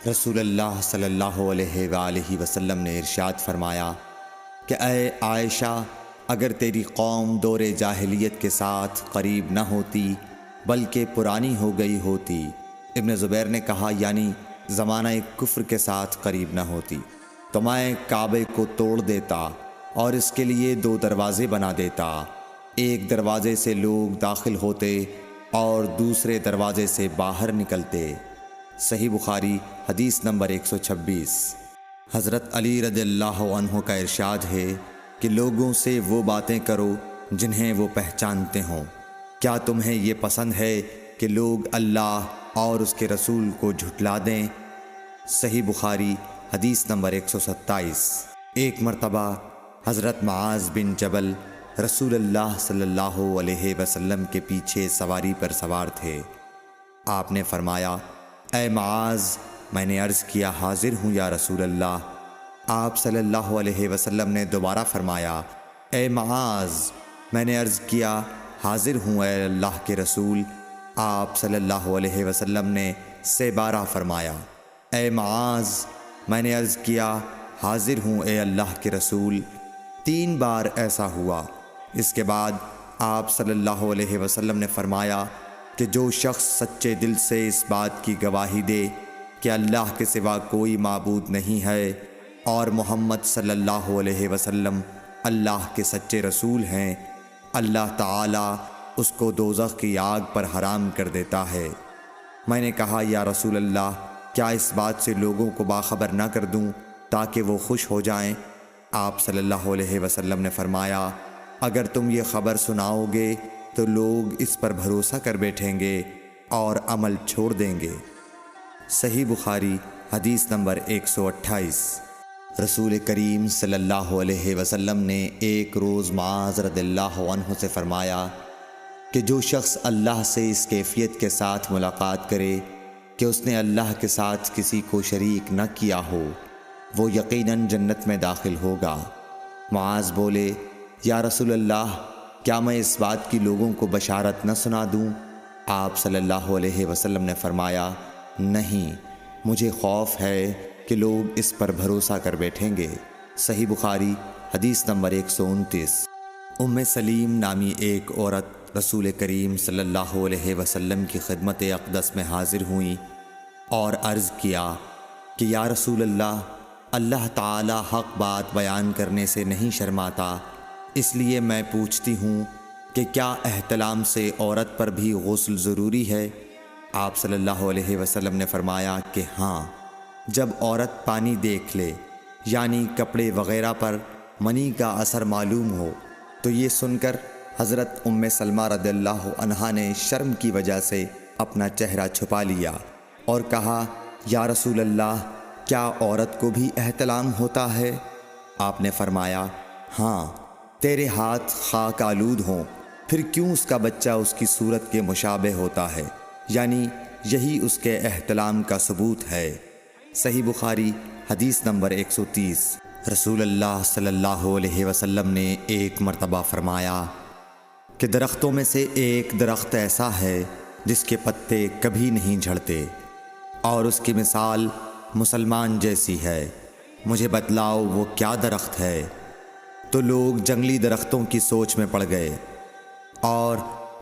رسول اللہ صلی اللہ علیہ وآلہ وسلم نے ارشاد فرمایا کہ اے عائشہ، اگر تیری قوم دور جاہلیت کے ساتھ قریب نہ ہوتی بلکہ پرانی ہو گئی ہوتی۔ ابن زبیر نے کہا یعنی زمانہ کفر کے ساتھ قریب نہ ہوتی تو میں کعبے کو توڑ دیتا اور اس کے لیے 2 دروازے بنا دیتا، ایک دروازے سے لوگ داخل ہوتے اور دوسرے دروازے سے باہر نکلتے۔ صحیح بخاری حدیث نمبر 126۔ حضرت علی رضی اللہ عنہ کا ارشاد ہے کہ لوگوں سے وہ باتیں کرو جنہیں وہ پہچانتے ہوں۔ کیا تمہیں یہ پسند ہے کہ لوگ اللہ اور اس کے رسول کو جھٹلا دیں؟ صحیح بخاری حدیث نمبر 127۔ ایک مرتبہ حضرت معاذ بن جبل رسول اللہ صلی اللہ علیہ وسلم کے پیچھے سواری پر سوار تھے۔ آپ نے فرمایا، اے معاذ، میں نے عرض کیا حاضر ہوں یا رسول اللہ۔ آپ صلی اللہ علیہ وسلم نے دوبارہ فرمایا، اے معاذ، میں نے عرض کیا حاضر ہوں اے اللہ کے رسول۔ آپ صلی اللہ علیہ وسلم نے 12 فرمایا، اے معاذ، میں نے عرض کیا حاضر ہوں اے اللہ کے رسول۔ 3 بار ایسا ہوا۔ اس کے بعد آپ صلی اللہ علیہ وسلم نے فرمایا کہ جو شخص سچے دل سے اس بات کی گواہی دے کہ اللہ کے سوا کوئی معبود نہیں ہے اور محمد صلی اللہ علیہ وسلم اللہ کے سچے رسول ہیں، اللہ تعالیٰ اس کو دوزخ کی آگ پر حرام کر دیتا ہے۔ میں نے کہا یا رسول اللہ، کیا اس بات سے لوگوں کو باخبر نہ کر دوں تاکہ وہ خوش ہو جائیں؟ آپ صلی اللہ علیہ وسلم نے فرمایا، اگر تم یہ خبر سناؤ گے تو لوگ اس پر بھروسہ کر بیٹھیں گے اور عمل چھوڑ دیں گے۔ صحیح بخاری حدیث نمبر 128۔ رسول کریم صلی اللہ علیہ وسلم نے ایک روز معاذ رضی اللہ عنہ سے فرمایا کہ جو شخص اللہ سے اس کیفیت کے ساتھ ملاقات کرے کہ اس نے اللہ کے ساتھ کسی کو شریک نہ کیا ہو، وہ یقیناً جنت میں داخل ہوگا۔ معاذ بولے، یا رسول اللہ، کیا میں اس بات کی لوگوں کو بشارت نہ سنا دوں؟ آپ صلی اللہ علیہ وسلم نے فرمایا، نہیں، مجھے خوف ہے کہ لوگ اس پر بھروسہ کر بیٹھیں گے۔ صحیح بخاری حدیث نمبر 129۔ ام سلیم نامی ایک عورت رسول کریم صلی اللہ علیہ وسلم کی خدمت اقدس میں حاضر ہوئیں اور عرض کیا کہ یا رسول اللہ، اللہ تعالی حق بات بیان کرنے سے نہیں شرماتا، اس لیے میں پوچھتی ہوں کہ کیا احتلام سے عورت پر بھی غسل ضروری ہے؟ آپ صلی اللہ علیہ وسلم نے فرمایا کہ ہاں، جب عورت پانی دیکھ لے یعنی کپڑے وغیرہ پر منی کا اثر معلوم ہو۔ تو یہ سن کر حضرت ام سلمہ رضی اللہ عنہا نے شرم کی وجہ سے اپنا چہرہ چھپا لیا اور کہا، یا رسول اللہ، کیا عورت کو بھی احتلام ہوتا ہے؟ آپ نے فرمایا، ہاں، تیرے ہاتھ خاک آلود ہوں، پھر کیوں اس کا بچہ اس کی صورت کے مشابہ ہوتا ہے، یعنی یہی اس کے احتلام کا ثبوت ہے۔ صحیح بخاری حدیث نمبر 130۔ رسول اللہ صلی اللہ علیہ وسلم نے ایک مرتبہ فرمایا کہ درختوں میں سے ایک درخت ایسا ہے جس کے پتے کبھی نہیں جھڑتے اور اس کی مثال مسلمان جیسی ہے، مجھے بتلاؤ وہ کیا درخت ہے؟ تو لوگ جنگلی درختوں کی سوچ میں پڑ گئے اور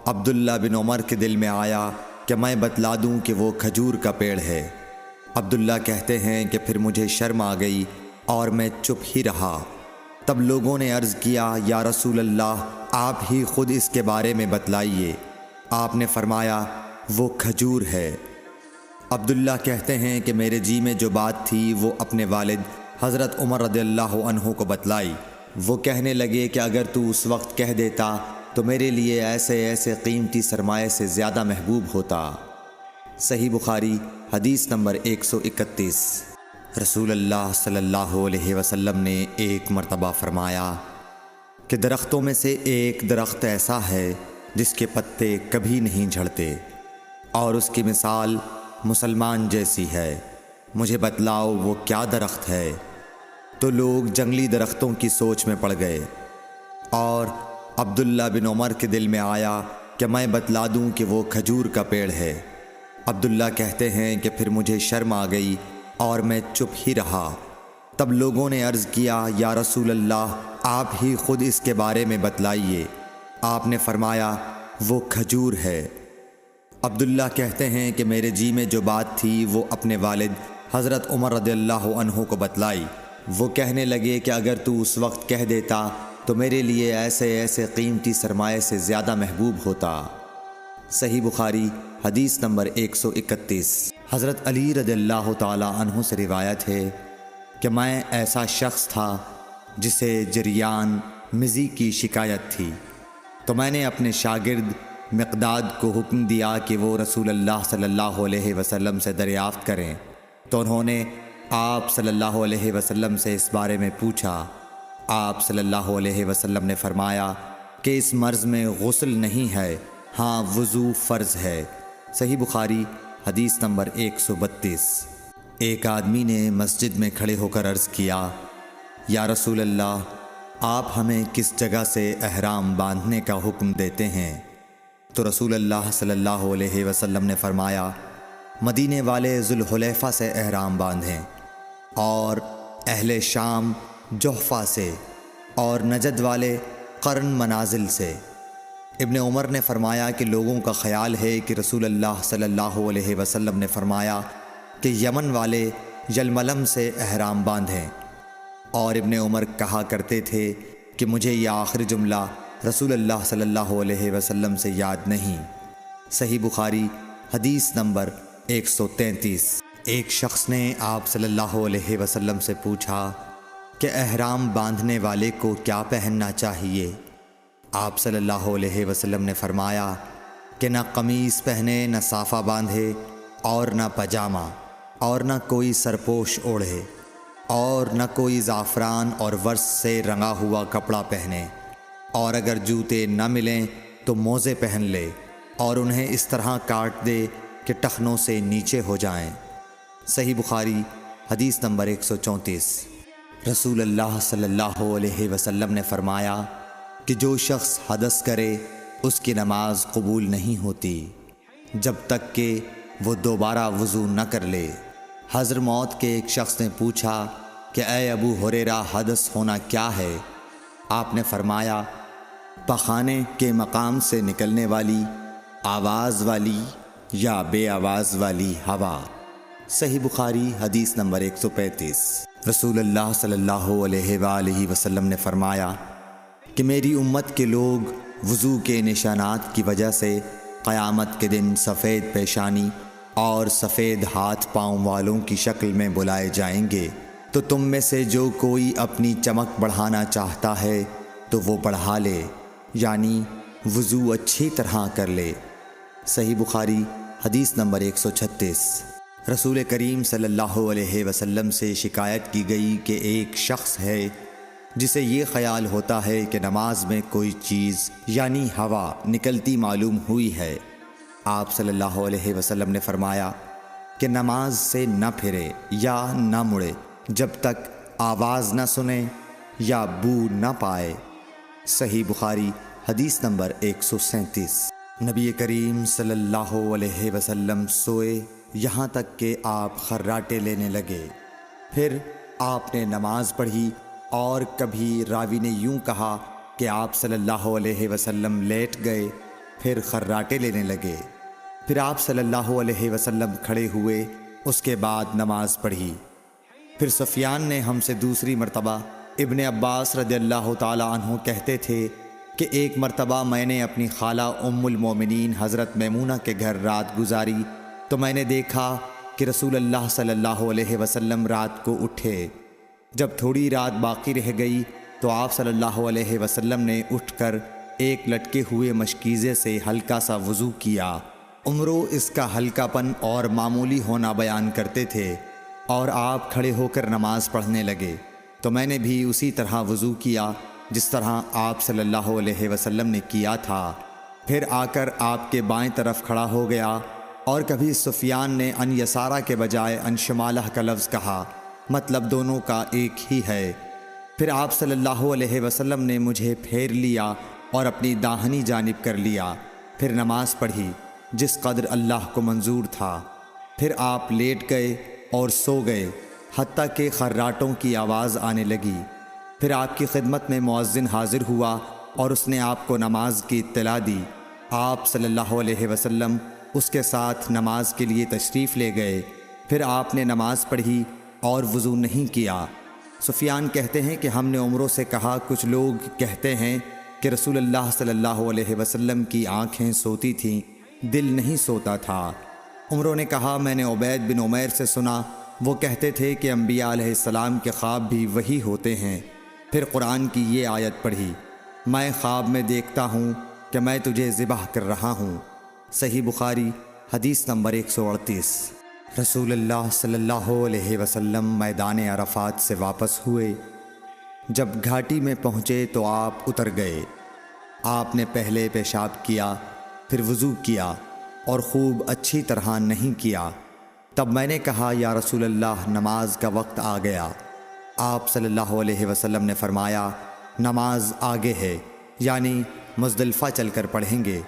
عبداللہ بن عمر کے دل میں آیا کہ میں بتلا دوں کہ وہ کھجور کا پیڑ ہے۔ عبداللہ کہتے ہیں کہ پھر مجھے شرم آ گئی اور میں چپ ہی رہا۔ تب لوگوں نے عرض کیا، یا رسول اللہ، آپ ہی خود اس کے بارے میں بتلائیے۔ آپ نے فرمایا، وہ کھجور ہے۔ عبداللہ کہتے ہیں کہ میرے جی میں جو بات تھی وہ اپنے والد حضرت عمر رضی اللہ عنہ کو بتلائی۔ وہ کہنے لگے کہ اگر تو اس وقت کہہ دیتا تو میرے لیے ایسے قیمتی سرمایہ سے زیادہ محبوب ہوتا۔ صحیح بخاری حدیث نمبر 131۔ رسول اللہ صلی اللہ علیہ وسلم نے ایک مرتبہ فرمایا کہ درختوں میں سے ایک درخت ایسا ہے جس کے پتے کبھی نہیں جھڑتے اور اس کی مثال مسلمان جیسی ہے، مجھے بتلاؤ وہ کیا درخت ہے؟ تو لوگ جنگلی درختوں کی سوچ میں پڑ گئے اور عبداللہ بن عمر کے دل میں آیا کہ میں بتلا دوں کہ وہ کھجور کا پیڑ ہے۔ عبداللہ کہتے ہیں کہ پھر مجھے شرم آ گئی اور میں چپ ہی رہا۔ تب لوگوں نے عرض کیا یا رسول اللہ آپ ہی خود اس کے بارے میں بتلائیے۔ آپ نے فرمایا وہ کھجور ہے۔ عبداللہ کہتے ہیں کہ میرے جی میں جو بات تھی وہ اپنے والد حضرت عمر رضی اللہ عنہ کو بتلائی۔ وہ کہنے لگے کہ اگر تو اس وقت کہہ دیتا تو میرے لیے ایسے ایسے قیمتی سرمایے سے زیادہ محبوب ہوتا۔ صحیح بخاری حدیث نمبر 131۔ حضرت علی رضی اللہ تعالی عنہ سے روایت ہے کہ میں ایسا شخص تھا جسے جریان مزی کی شکایت تھی، تو میں نے اپنے شاگرد مقداد کو حکم دیا کہ وہ رسول اللہ صلی اللہ علیہ وسلم سے دریافت کریں، تو انہوں نے آپ صلی اللہ علیہ وسلم سے اس بارے میں پوچھا۔ آپ صلی اللہ علیہ وسلم نے فرمایا کہ اس مرض میں غسل نہیں ہے، ہاں وضو فرض ہے۔ صحیح بخاری حدیث نمبر 132۔ ایک آدمی نے مسجد میں کھڑے ہو کر عرض کیا یا رسول اللہ آپ ہمیں کس جگہ سے احرام باندھنے کا حکم دیتے ہیں؟ تو رسول اللہ صلی اللہ علیہ وسلم نے فرمایا مدینے والے ذوالحلیفہ سے احرام باندھیں، اور اہل شام جحفہ سے، اور نجد والے قرن منازل سے۔ ابن عمر نے فرمایا کہ لوگوں کا خیال ہے کہ رسول اللہ صلی اللہ علیہ وسلم نے فرمایا کہ یمن والے یلملم سے احرام باندھیں، اور ابن عمر کہا کرتے تھے کہ مجھے یہ آخری جملہ رسول اللہ صلی اللہ علیہ وسلم سے یاد نہیں۔ صحیح بخاری حدیث نمبر 133۔ ایک شخص نے آپ صلی اللہ علیہ وسلم سے پوچھا کہ احرام باندھنے والے کو کیا پہننا چاہیے؟ آپ صلی اللہ علیہ وسلم نے فرمایا کہ نہ قمیص پہنے، نہ صافہ باندھے، اور نہ پاجامہ، اور نہ کوئی سرپوش اوڑھے، اور نہ کوئی زعفران اور ورس سے رنگا ہوا کپڑا پہنے، اور اگر جوتے نہ ملیں تو موزے پہن لے، اور انہیں اس طرح کاٹ دے کہ ٹخنوں سے نیچے ہو جائیں۔ صحیح بخاری حدیث نمبر 134۔ رسول اللہ صلی اللہ علیہ وسلم نے فرمایا کہ جو شخص حدث کرے اس کی نماز قبول نہیں ہوتی جب تک کہ وہ دوبارہ وضو نہ کر لے۔ حضرموت کے ایک شخص نے پوچھا کہ اے ابو ہریرہ حدث ہونا کیا ہے؟ آپ نے فرمایا پخانے کے مقام سے نکلنے والی آواز والی یا بے آواز والی ہوا۔ صحیح بخاری حدیث نمبر 135۔ رسول اللہ صلی اللہ علیہ وآلہ وسلم نے فرمایا کہ میری امت کے لوگ وضو کے نشانات کی وجہ سے قیامت کے دن سفید پیشانی اور سفید ہاتھ پاؤں والوں کی شکل میں بلائے جائیں گے، تو تم میں سے جو کوئی اپنی چمک بڑھانا چاہتا ہے تو وہ بڑھا لے، یعنی وضو اچھی طرح کر لے۔ صحیح بخاری حدیث نمبر 136۔ رسول کریم صلی اللہ علیہ وسلم سے شکایت کی گئی کہ ایک شخص ہے جسے یہ خیال ہوتا ہے کہ نماز میں کوئی چیز یعنی ہوا نکلتی معلوم ہوئی ہے۔ آپ صلی اللہ علیہ وسلم نے فرمایا کہ نماز سے نہ پھرے یا نہ مڑے جب تک آواز نہ سنے یا بو نہ پائے۔ صحیح بخاری حدیث نمبر 137۔ نبی کریم صلی اللہ علیہ وسلم سوئے یہاں تک کہ آپ خراٹے لینے لگے، پھر آپ نے نماز پڑھی، اور کبھی راوی نے یوں کہا کہ آپ صلی اللہ علیہ وسلم لیٹ گئے پھر خراٹے لینے لگے، پھر آپ صلی اللہ علیہ وسلم کھڑے ہوئے، اس کے بعد نماز پڑھی۔ پھر سفیان نے ہم سے دوسری مرتبہ، ابن عباس رضی اللہ تعالی عنہ کہتے تھے کہ ایک مرتبہ میں نے اپنی خالہ ام المومنین حضرت میمونہ کے گھر رات گزاری، تو میں نے دیکھا کہ رسول اللہ صلی اللہ علیہ وسلم رات کو اٹھے۔ جب تھوڑی رات باقی رہ گئی تو آپ صلی اللہ علیہ وسلم نے اٹھ کر ایک لٹکے ہوئے مشکیزے سے ہلکا سا وضو کیا۔ عمرو اس کا ہلکا پن اور معمولی ہونا بیان کرتے تھے، اور آپ کھڑے ہو کر نماز پڑھنے لگے، تو میں نے بھی اسی طرح وضو کیا جس طرح آپ صلی اللہ علیہ وسلم نے کیا تھا، پھر آ کر آپ کے بائیں طرف کھڑا ہو گیا۔ اور کبھی سفیان نے ان یسارہ کے بجائے ان شمالہ کا لفظ کہا، مطلب دونوں کا ایک ہی ہے۔ پھر آپ صلی اللہ علیہ وسلم نے مجھے پھیر لیا اور اپنی داہنی جانب کر لیا، پھر نماز پڑھی جس قدر اللہ کو منظور تھا، پھر آپ لیٹ گئے، اور سو گئے حتیٰ کہ خراٹوں کی آواز آنے لگی۔ پھر آپ کی خدمت میں مؤذن حاضر ہوا اور اس نے آپ کو نماز کی اطلاع دی۔ آپ صلی اللہ علیہ وسلم اس کے ساتھ نماز کے لیے تشریف لے گئے۔ پھر آپ نے نماز پڑھی اور وضو نہیں کیا۔ سفیان کہتے ہیں کہ ہم نے عمروں سے کہا، کچھ لوگ کہتے ہیں کہ رسول اللہ صلی اللہ علیہ وسلم کی آنکھیں سوتی تھیں، دل نہیں سوتا تھا۔ عمروں نے کہا، میں نے عبید بن عمیر سے سنا، وہ کہتے تھے کہ انبیاء علیہ السلام کے خواب بھی وہی ہوتے ہیں۔ پھر قرآن کی یہ آیت پڑھی، میں خواب میں دیکھتا ہوں کہ میں تجھے ذبح کر رہا ہوں۔ صحیح بخاری حدیث نمبر 138۔ رسول اللہ صلی اللہ علیہ وسلم میدان عرفات سے واپس ہوئے۔ جب گھاٹی میں پہنچے تو آپ اتر گئے۔ آپ نے پہلے پیشاب کیا، پھر وضو کیا اور خوب اچھی طرح نہیں کیا۔ تب میں نے کہا، یا رسول اللہ، نماز کا وقت آ گیا۔ آپ صلی اللہ علیہ وسلم نے فرمایا، نماز آگے ہے، یعنی مزدلفہ چل کر پڑھیں گے۔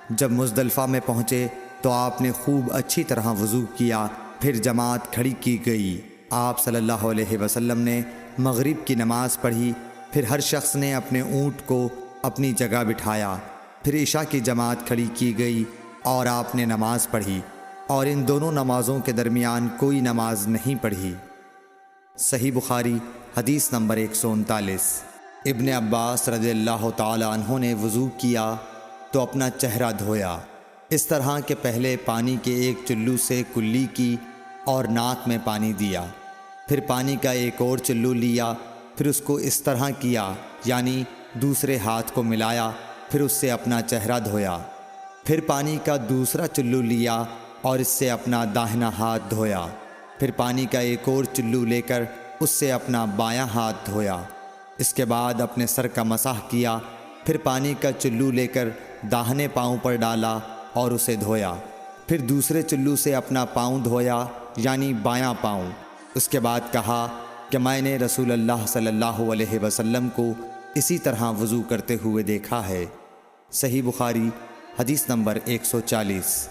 جب مزدلفہ میں پہنچے تو آپ نے خوب اچھی طرح وضو کیا، پھر جماعت کھڑی کی گئی۔ آپ صلی اللہ علیہ وسلم نے مغرب کی نماز پڑھی، پھر ہر شخص نے اپنے اونٹ کو اپنی جگہ بٹھایا۔ پھر عشاء کی جماعت کھڑی کی گئی اور آپ نے نماز پڑھی، اور ان دونوں نمازوں کے درمیان کوئی نماز نہیں پڑھی۔ صحیح بخاری حدیث نمبر 139۔ ابن عباس رضی اللہ تعالی عنہ نے وضو کیا تو اپنا چہرہ دھویا، اس طرح کہ پہلے پانی کے ایک چلو سے کلی کی اور ناک میں پانی دیا، پھر پانی کا ایک اور چلو لیا، پھر اس کو اس طرح کیا، یعنی دوسرے ہاتھ کو ملایا، پھر اس سے اپنا چہرہ دھویا، پھر پانی کا دوسرا چلو لیا اور اس سے اپنا داہنا ہاتھ دھویا، پھر پانی کا ایک اور چلو لے کر اس سے اپنا بایاں ہاتھ دھویا، اس کے بعد اپنے سر کا مسح کیا، پھر پانی کا چلو لے کر داہنے پاؤں پر ڈالا اور اسے دھویا، پھر دوسرے چلو سے اپنا پاؤں دھویا، یعنی بایاں پاؤں۔ اس کے بعد کہا کہ میں نے رسول اللہ صلی اللہ علیہ وسلم کو اسی طرح وضو کرتے ہوئے دیکھا ہے۔ صحیح بخاری حدیث نمبر 140۔